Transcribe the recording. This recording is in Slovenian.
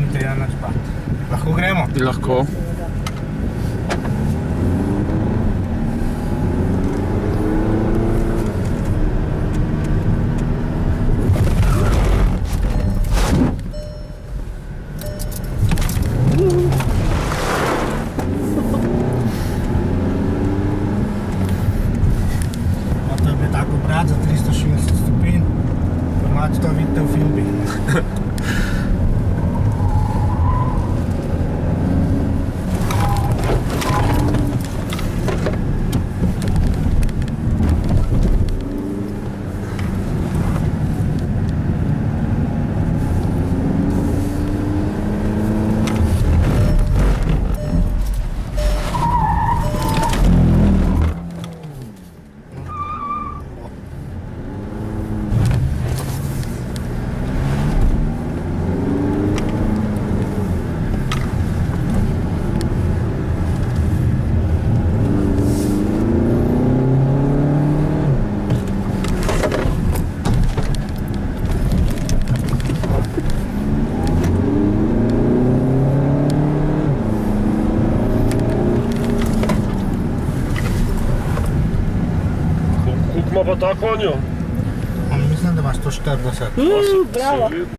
ni treba nič bati. Lahko gremo? Lahko. To je bil tako obrat za 360 stopinj. Ponovadi to vidite v filmih. Koliko ima pa ta konjo? Mislim, da ima 140. Bravo.